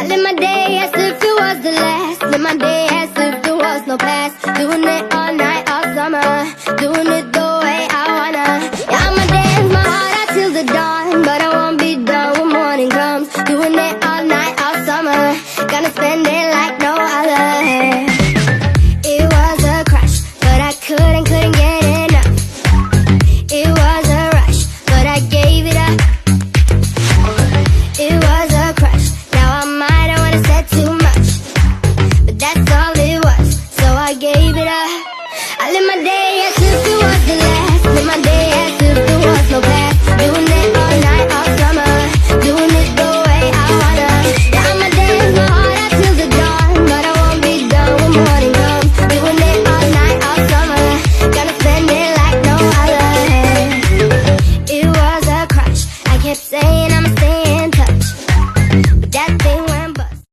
I live my day as if it was the last. Live my day as if there was no past. Doing it all night, all summer. Doing it